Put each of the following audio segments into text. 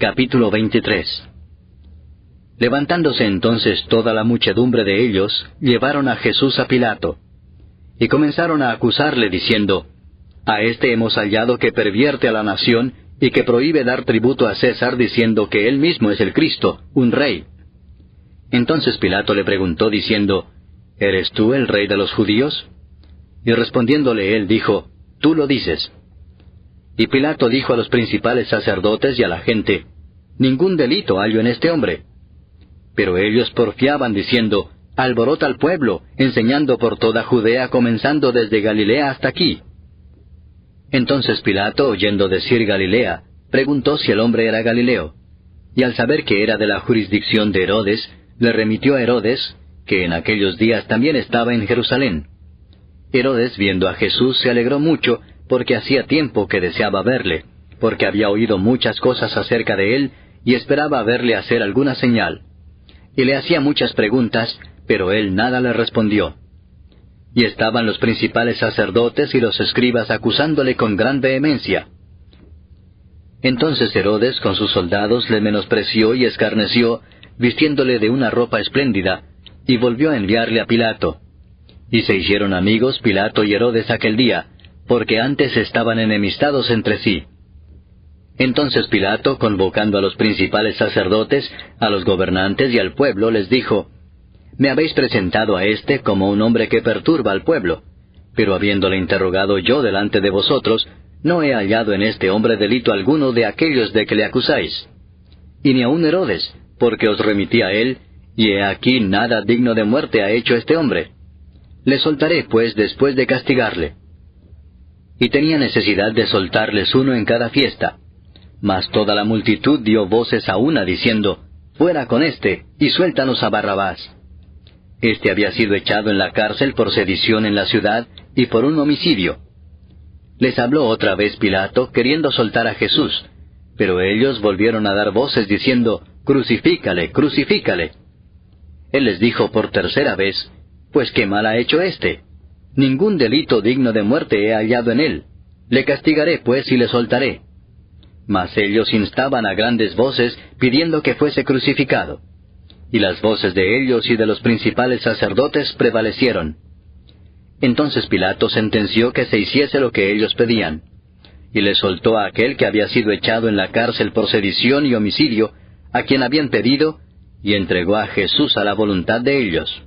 Capítulo 23. Levantándose entonces toda la muchedumbre de ellos, llevaron a Jesús a Pilato, y comenzaron a acusarle, diciendo: A éste hemos hallado que pervierte a la nación, y que prohíbe dar tributo a César, diciendo que él mismo es el Cristo, un rey. Entonces Pilato le preguntó, diciendo: ¿Eres tú el rey de los judíos? Y respondiéndole él dijo: Tú lo dices. Y Pilato dijo a los principales sacerdotes y a la gente: Ningún delito hallo en este hombre. Pero ellos porfiaban, diciendo: Alborota al pueblo, enseñando por toda Judea, comenzando desde Galilea hasta aquí. Entonces Pilato, oyendo decir Galilea, preguntó si el hombre era Galileo. Y al saber que era de la jurisdicción de Herodes, le remitió a Herodes, que en aquellos días también estaba en Jerusalén. Herodes, viendo a Jesús, se alegró mucho, porque hacía tiempo que deseaba verle, porque había oído muchas cosas acerca de él, y esperaba verle hacer alguna señal. Y le hacía muchas preguntas, pero él nada le respondió. Y estaban los principales sacerdotes y los escribas acusándole con gran vehemencia. Entonces Herodes con sus soldados le menospreció y escarneció, vistiéndole de una ropa espléndida, y volvió a enviarle a Pilato. Y se hicieron amigos Pilato y Herodes aquel día, porque antes estaban enemistados entre sí. Entonces Pilato, convocando a los principales sacerdotes, a los gobernantes y al pueblo, les dijo: Me habéis presentado a éste como un hombre que perturba al pueblo, pero habiéndole interrogado yo delante de vosotros, no he hallado en este hombre delito alguno de aquellos de que le acusáis. Y ni aun Herodes, porque os remití a él, y he aquí nada digno de muerte ha hecho este hombre. Le soltaré, pues, después de castigarle. Y tenía necesidad de soltarles uno en cada fiesta. Mas toda la multitud dio voces a una, diciendo: Fuera con éste, y suéltanos a Barrabás. Este había sido echado en la cárcel por sedición en la ciudad, y por un homicidio. Les habló otra vez Pilato, queriendo soltar a Jesús, pero ellos volvieron a dar voces, diciendo: Crucifícale, crucifícale. Él les dijo por tercera vez: Pues qué mal ha hecho éste. Ningún delito digno de muerte he hallado en él. Le castigaré, pues, y le soltaré. Mas ellos instaban a grandes voces, pidiendo que fuese crucificado. Y las voces de ellos y de los principales sacerdotes prevalecieron. Entonces Pilato sentenció que se hiciese lo que ellos pedían. Y le soltó a aquel que había sido echado en la cárcel por sedición y homicidio, a quien habían pedido, y entregó a Jesús a la voluntad de ellos.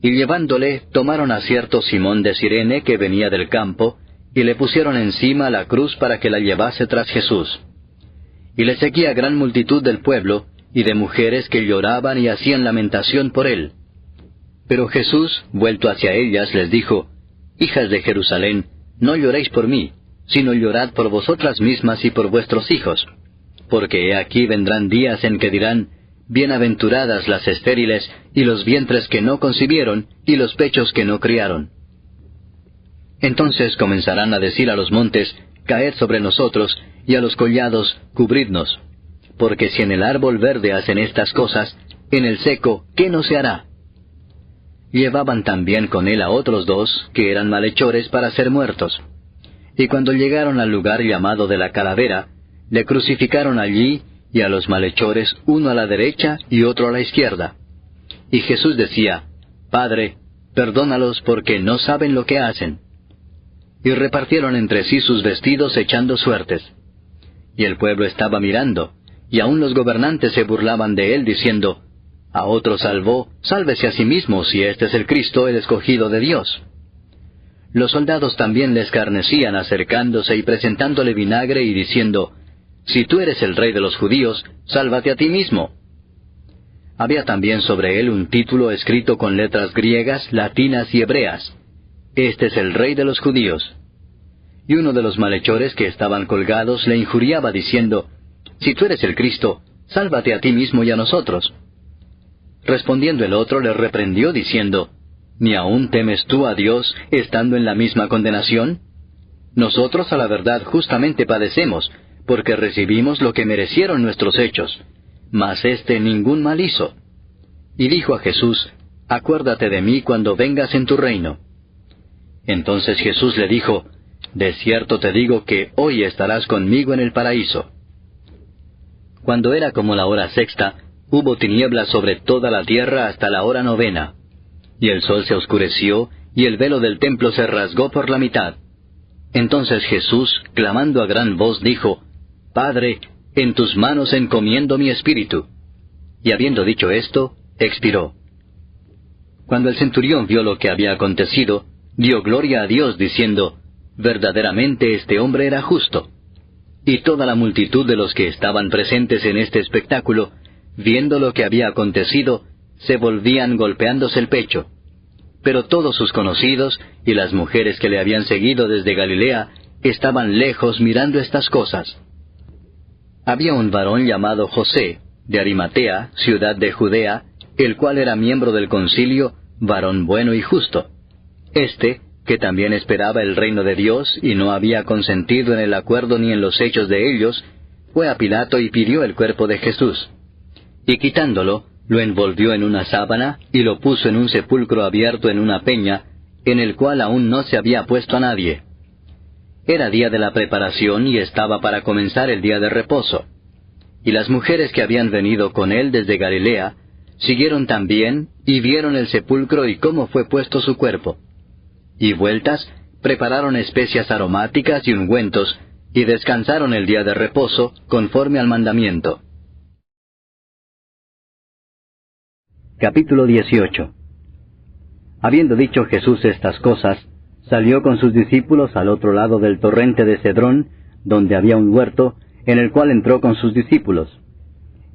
Y llevándole, tomaron a cierto Simón de Cirene que venía del campo, y le pusieron encima la cruz para que la llevase tras Jesús. Y le seguía gran multitud del pueblo, y de mujeres que lloraban y hacían lamentación por él. Pero Jesús, vuelto hacia ellas, les dijo: Hijas de Jerusalén, no lloréis por mí, sino llorad por vosotras mismas y por vuestros hijos. Porque he aquí vendrán días en que dirán: Bienaventuradas las estériles, y los vientres que no concibieron, y los pechos que no criaron. Entonces comenzarán a decir a los montes: Caed sobre nosotros, y a los collados: Cubridnos. Porque si en el árbol verde hacen estas cosas, en el seco, ¿qué no se hará? Llevaban también con él a otros dos, que eran malhechores para ser muertos. Y cuando llegaron al lugar llamado de la Calavera, le crucificaron allí, y a los malhechores uno a la derecha y otro a la izquierda. Y Jesús decía: Padre, perdónalos porque no saben lo que hacen. Y repartieron entre sí sus vestidos echando suertes. Y el pueblo estaba mirando, y aun los gobernantes se burlaban de él, diciendo: A otro salvó, sálvese a sí mismo, si este es el Cristo, el escogido de Dios. Los soldados también le escarnecían, acercándose y presentándole vinagre y diciendo: Si tú eres el rey de los judíos, sálvate a ti mismo. Había también sobre él un título escrito con letras griegas, latinas y hebreas: Este es el rey de los judíos. Y uno de los malhechores que estaban colgados le injuriaba diciendo: Si tú eres el Cristo, sálvate a ti mismo y a nosotros. Respondiendo el otro le reprendió diciendo: ¿Ni aún temes tú a Dios, estando en la misma condenación? Nosotros a la verdad justamente padecemos, porque recibimos lo que merecieron nuestros hechos, mas éste ningún mal hizo. Y dijo a Jesús: Acuérdate de mí cuando vengas en tu reino. Entonces Jesús le dijo: De cierto te digo que hoy estarás conmigo en el paraíso. Cuando era como la hora sexta, hubo tinieblas sobre toda la tierra hasta la hora novena. Y el sol se oscureció, y el velo del templo se rasgó por la mitad. Entonces Jesús, clamando a gran voz, dijo, Padre, en tus manos encomiendo mi espíritu. Y habiendo dicho esto, expiró. Cuando el centurión vio lo que había acontecido, dio gloria a Dios, diciendo, Verdaderamente este hombre era justo. Y toda la multitud de los que estaban presentes en este espectáculo, viendo lo que había acontecido, se volvían golpeándose el pecho. Pero todos sus conocidos y las mujeres que le habían seguido desde Galilea estaban lejos mirando estas cosas. Había un varón llamado José, de Arimatea, ciudad de Judea, el cual era miembro del concilio, varón bueno y justo. Que también esperaba el reino de Dios y no había consentido en el acuerdo ni en los hechos de ellos, fue a Pilato y pidió el cuerpo de Jesús. Y quitándolo, lo envolvió en una sábana y lo puso en un sepulcro abierto en una peña, en el cual aún no se había puesto a nadie. Era día de la preparación y estaba para comenzar el día de reposo. Y las mujeres que habían venido con él desde Galilea, siguieron también y vieron el sepulcro y cómo fue puesto su cuerpo. Y vueltas, prepararon especias aromáticas y ungüentos, y descansaron el día de reposo, conforme al mandamiento. Capítulo 18. Habiendo dicho Jesús estas cosas, salió con sus discípulos al otro lado del torrente de Cedrón, donde había un huerto, en el cual entró con sus discípulos.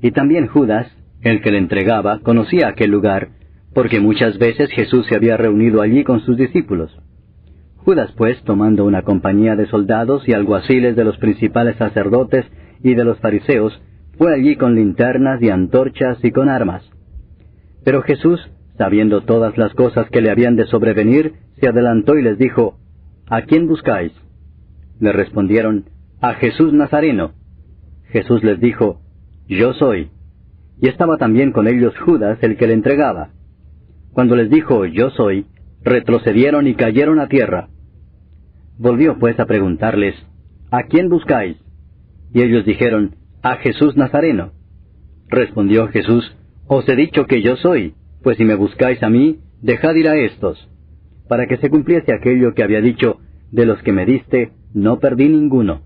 Y también Judas, el que le entregaba, conocía aquel lugar, porque muchas veces Jesús se había reunido allí con sus discípulos. Judas, pues, tomando una compañía de soldados y alguaciles de los principales sacerdotes y de los fariseos, fue allí con linternas y antorchas y con armas. Pero Jesús, sabiendo todas las cosas que le habían de sobrevenir, se adelantó y les dijo, ¿A quién buscáis? Le respondieron, A Jesús Nazareno. Jesús les dijo, Yo soy. Y estaba también con ellos Judas, el que le entregaba. Cuando les dijo, Yo soy, retrocedieron y cayeron a tierra. Volvió pues a preguntarles, ¿A quién buscáis? Y ellos dijeron, A Jesús Nazareno. Respondió Jesús, Os he dicho que yo soy, pues si me buscáis a mí, dejad ir a éstos, para que se cumpliese aquello que había dicho, de los que me diste, no perdí ninguno.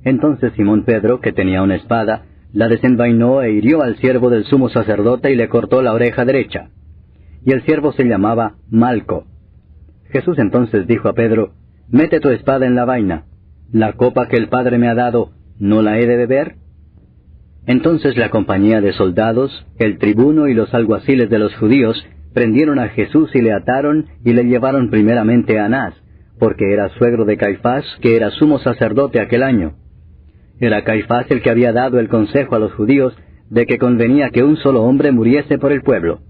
Entonces Simón Pedro, que tenía una espada, la desenvainó e hirió al siervo del sumo sacerdote y le cortó la oreja derecha. Y el siervo se llamaba Malco. Jesús entonces dijo a Pedro, Mete tu espada en la vaina. ¿La copa que el Padre me ha dado, no la he de beber? Entonces la compañía de soldados, el tribuno y los alguaciles de los judíos, prendieron a Jesús y le ataron y le llevaron primeramente a Anás, porque era suegro de Caifás, que era sumo sacerdote aquel año. Era Caifás el que había dado el consejo a los judíos de que convenía que un solo hombre muriese por el pueblo.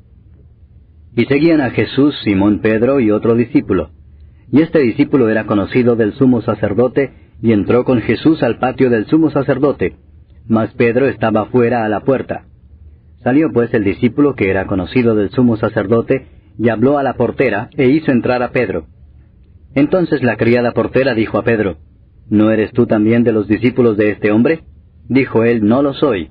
Y seguían a Jesús Simón Pedro y otro discípulo. Y este discípulo era conocido del sumo sacerdote, y entró con Jesús al patio del sumo sacerdote, mas Pedro estaba fuera a la puerta. Salió pues el discípulo que era conocido del sumo sacerdote, y habló a la portera, e hizo entrar a Pedro. Entonces la criada portera dijo a Pedro, ¿No eres tú también de los discípulos de este hombre? Dijo él, No lo soy.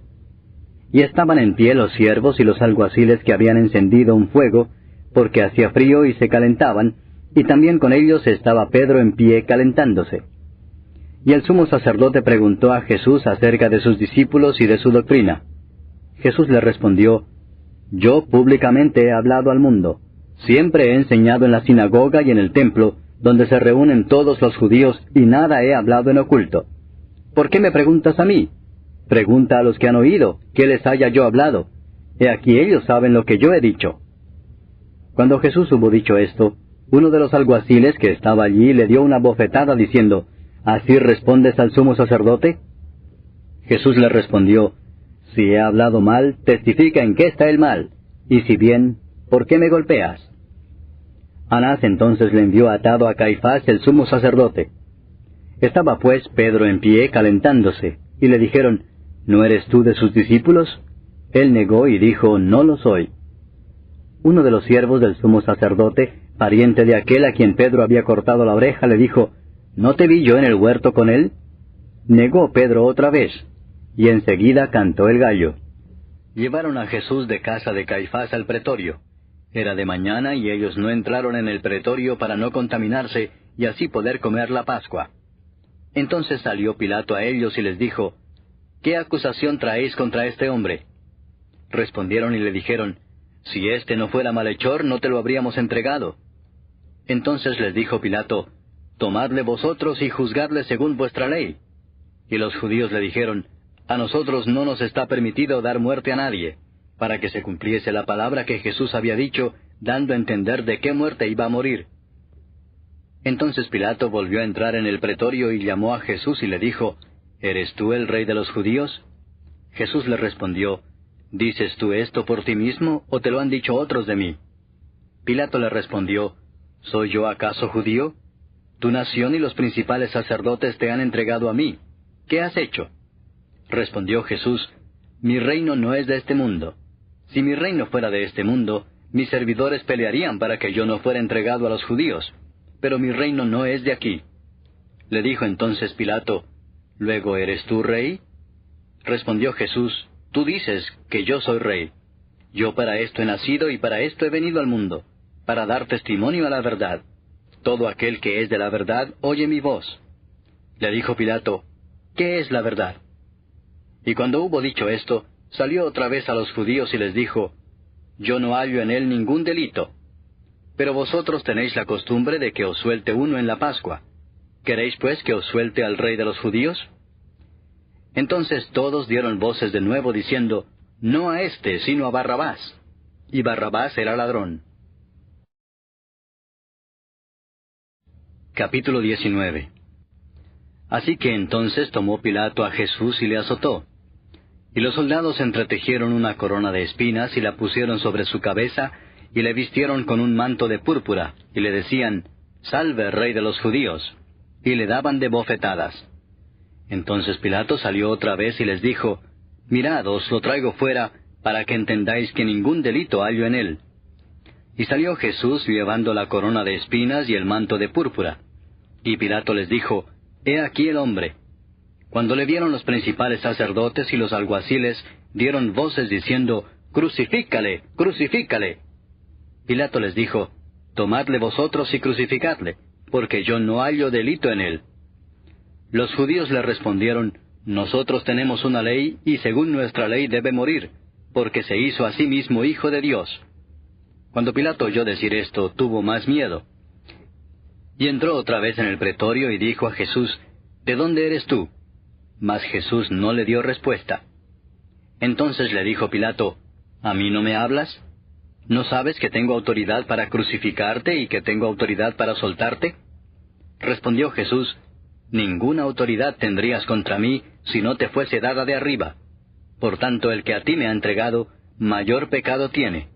Y estaban en pie los siervos y los alguaciles que habían encendido un fuego, porque hacía frío y se calentaban, y también con ellos estaba Pedro en pie calentándose. Y el sumo sacerdote preguntó a Jesús acerca de sus discípulos y de su doctrina. Jesús le respondió, Yo públicamente he hablado al mundo. Siempre he enseñado en la sinagoga y en el templo, donde se reúnen todos los judíos, y nada he hablado en oculto. ¿Por qué me preguntas a mí? Pregunta a los que han oído, ¿qué les haya yo hablado? He aquí ellos saben lo que yo he dicho. Cuando Jesús hubo dicho esto, uno de los alguaciles que estaba allí le dio una bofetada diciendo, ¿Así respondes al sumo sacerdote? Jesús le respondió, Si he hablado mal, testifica en qué está el mal, y si bien, ¿por qué me golpeas? Anás entonces le envió atado a Caifás el sumo sacerdote. Estaba pues Pedro en pie calentándose, y le dijeron, ¿No eres tú de sus discípulos? Él negó y dijo, No lo soy. Uno de los siervos del sumo sacerdote, pariente de aquel a quien Pedro había cortado la oreja, le dijo, ¿No te vi yo en el huerto con él? Negó Pedro otra vez. y enseguida cantó el gallo. Llevaron a Jesús de casa de Caifás al pretorio. Era de mañana y ellos no entraron en el pretorio para no contaminarse y así poder comer la Pascua. Entonces salió Pilato a ellos y les dijo, ¿qué acusación traéis contra este hombre? Respondieron y le dijeron, si éste no fuera malhechor, no te lo habríamos entregado. Entonces les dijo Pilato, tomadle vosotros y juzgadle según vuestra ley. Y los judíos le dijeron, a nosotros no nos está permitido dar muerte a nadie, para que se cumpliese la palabra que Jesús había dicho, dando a entender de qué muerte iba a morir. Entonces Pilato volvió a entrar en el pretorio y llamó a Jesús y le dijo, ¿eres tú el rey de los judíos? Jesús le respondió, ¿dices tú esto por ti mismo, o te lo han dicho otros de mí? Pilato le respondió, ¿soy yo acaso judío? Tu nación y los principales sacerdotes te han entregado a mí. ¿Qué has hecho? Respondió Jesús, mi reino no es de este mundo. Si mi reino fuera de este mundo, mis servidores pelearían para que yo no fuera entregado a los judíos, pero mi reino no es de aquí. Le dijo entonces Pilato, ¿luego eres tú rey? Respondió Jesús, tú dices que yo soy rey. Yo para esto he nacido y para esto he venido al mundo, para dar testimonio a la verdad. Todo aquel que es de la verdad oye mi voz. Le dijo Pilato, ¿qué es la verdad? Y cuando hubo dicho esto, salió otra vez a los judíos y les dijo, yo no hallo en él ningún delito. Pero vosotros tenéis la costumbre de que os suelte uno en la Pascua. ¿Queréis pues que os suelte al rey de los judíos? Entonces todos dieron voces de nuevo diciendo, no a éste, sino a Barrabás. Y Barrabás era ladrón. Capítulo 19. Así que entonces tomó Pilato a Jesús y le azotó. Y los soldados entretejieron una corona de espinas y la pusieron sobre su cabeza, y le vistieron con un manto de púrpura, y le decían, Salve, Rey de los judíos, y le daban de bofetadas. Entonces Pilato salió otra vez y les dijo, Mirad, os lo traigo fuera, para que entendáis que ningún delito hallo en él. Y salió Jesús llevando la corona de espinas y el manto de púrpura. Y Pilato les dijo, He aquí el hombre. Cuando le vieron los principales sacerdotes y los alguaciles, dieron voces diciendo, Crucifícale, crucifícale. Pilato les dijo, Tomadle vosotros y crucificadle, porque yo no hallo delito en él. Los judíos le respondieron, Nosotros tenemos una ley, y según nuestra ley debe morir, porque se hizo a sí mismo hijo de Dios. Cuando Pilato oyó decir esto, tuvo más miedo. Y entró otra vez en el pretorio y dijo a Jesús, ¿De dónde eres tú? Mas Jesús no le dio respuesta. Entonces le dijo Pilato, ¿A mí no me hablas? ¿No sabes que tengo autoridad para crucificarte y que tengo autoridad para soltarte? Respondió Jesús, Ninguna autoridad tendrías contra mí si no te fuese dada de arriba. Por tanto, el que a ti me ha entregado, mayor pecado tiene.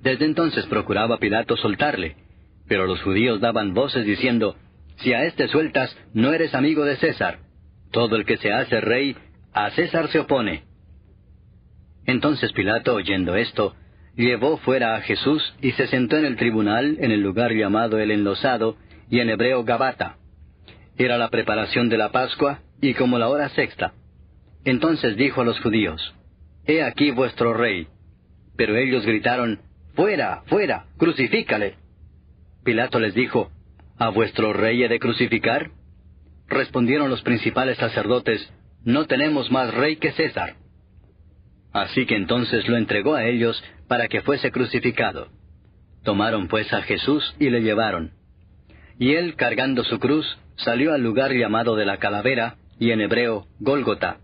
Desde entonces procuraba Pilato soltarle, pero los judíos daban voces diciendo, Si a éste sueltas, no eres amigo de César. Todo el que se hace rey, a César se opone. Entonces Pilato, oyendo esto, llevó fuera a Jesús y se sentó en el tribunal en el lugar llamado el Enlosado, y en hebreo Gabata. Era la preparación de la Pascua, y como la hora sexta. Entonces dijo a los judíos, He aquí vuestro rey. Pero ellos gritaron, Fuera, fuera, crucifícale. Pilato les dijo, ¿A vuestro rey he de crucificar? Respondieron los principales sacerdotes, No tenemos más rey que César. Así que entonces lo entregó a ellos para que fuese crucificado. Tomaron pues a Jesús y le llevaron. Y él, cargando su cruz, salió al lugar llamado de la Calavera, y en hebreo, Gólgota.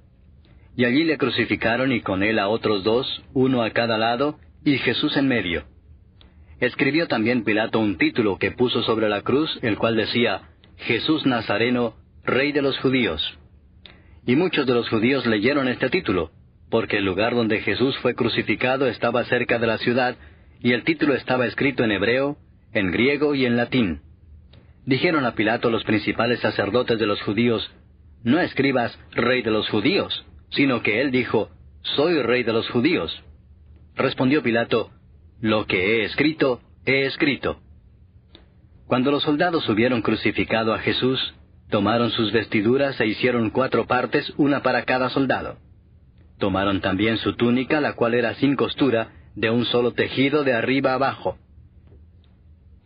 Y allí le crucificaron y con él a otros dos, uno a cada lado, y Jesús en medio. Escribió también Pilato un título que puso sobre la cruz, el cual decía, Jesús Nazareno, Rey de los Judíos. Y muchos de los judíos leyeron este título, porque el lugar donde Jesús fue crucificado estaba cerca de la ciudad, y el título estaba escrito en hebreo, en griego y en latín. Dijeron a Pilato los principales sacerdotes de los judíos, No escribas Rey de los Judíos, sino que él dijo, Soy Rey de los Judíos. Respondió Pilato, Lo que he escrito, he escrito. Cuando los soldados hubieron crucificado a Jesús, Tomaron sus vestiduras e hicieron 4 partes, una para cada soldado. Tomaron también su túnica, la cual era sin costura, de un solo tejido de arriba abajo.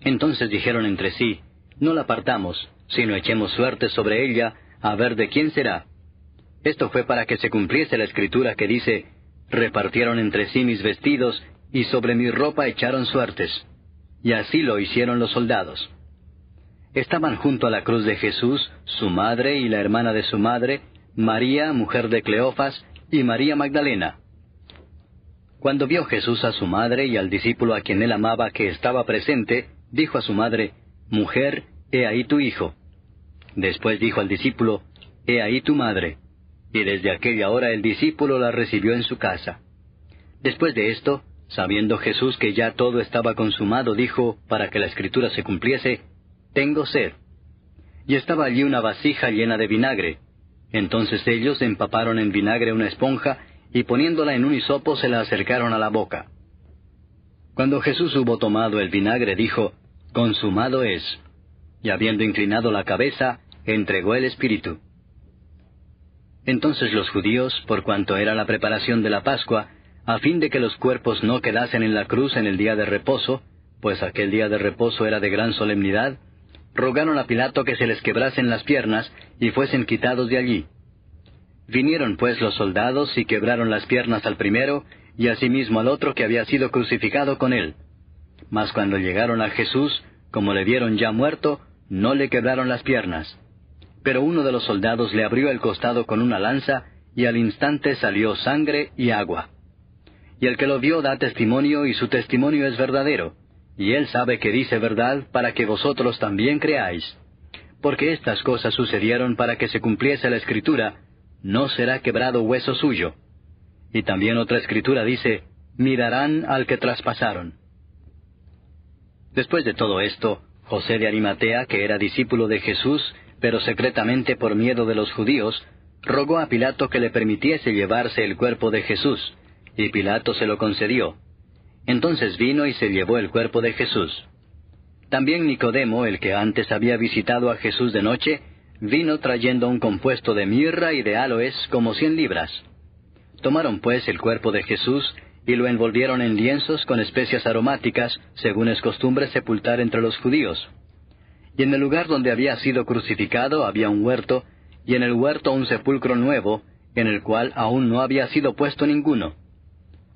Entonces dijeron entre sí, no la partamos, sino echemos suerte sobre ella, a ver de quién será. Esto fue para que se cumpliese la escritura que dice, repartieron entre sí mis vestidos, y sobre mi ropa echaron suertes. Y así lo hicieron los soldados. Estaban junto a la cruz de Jesús, su madre y la hermana de su madre, María, mujer de Cleofas, y María Magdalena. Cuando vio Jesús a su madre y al discípulo a quien él amaba que estaba presente, dijo a su madre, Mujer, he ahí tu hijo. Después dijo al discípulo, He ahí tu madre. Y desde aquella hora el discípulo la recibió en su casa. Después de esto, sabiendo Jesús que ya todo estaba consumado, dijo, para que la escritura se cumpliese, Tengo sed. Y estaba allí una vasija llena de vinagre. Entonces ellos empaparon en vinagre una esponja, y poniéndola en un hisopo se la acercaron a la boca. Cuando Jesús hubo tomado el vinagre, dijo, Consumado es. Y habiendo inclinado la cabeza, entregó el espíritu. Entonces los judíos, por cuanto era la preparación de la Pascua, a fin de que los cuerpos no quedasen en la cruz en el día de reposo, pues aquel día de reposo era de gran solemnidad, rogaron a Pilato que se les quebrasen las piernas y fuesen quitados de allí. Vinieron pues los soldados y quebraron las piernas al primero, y asimismo al otro que había sido crucificado con él. Mas cuando llegaron a Jesús, como le vieron ya muerto, no le quebraron las piernas. Pero uno de los soldados le abrió el costado con una lanza, y al instante salió sangre y agua. Y el que lo vio da testimonio, y su testimonio es verdadero, y él sabe que dice verdad, para que vosotros también creáis. Porque estas cosas sucedieron para que se cumpliese la escritura, no será quebrado hueso suyo. Y también otra escritura dice, mirarán al que traspasaron. Después de todo esto, José de Arimatea, que era discípulo de Jesús, pero secretamente por miedo de los judíos, rogó a Pilato que le permitiese llevarse el cuerpo de Jesús, y Pilato se lo concedió. Entonces vino y se llevó el cuerpo de Jesús. También Nicodemo, el que antes había visitado a Jesús de noche, vino trayendo un compuesto de mirra y de áloes como 100 libras. Tomaron pues el cuerpo de Jesús, y lo envolvieron en lienzos con especias aromáticas, según es costumbre sepultar entre los judíos. Y en el lugar donde había sido crucificado había un huerto, y en el huerto un sepulcro nuevo, en el cual aún no había sido puesto ninguno.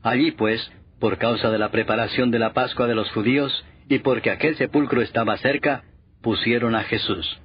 Allí pues, por causa de la preparación de la Pascua de los judíos, y porque aquel sepulcro estaba cerca, pusieron a Jesús.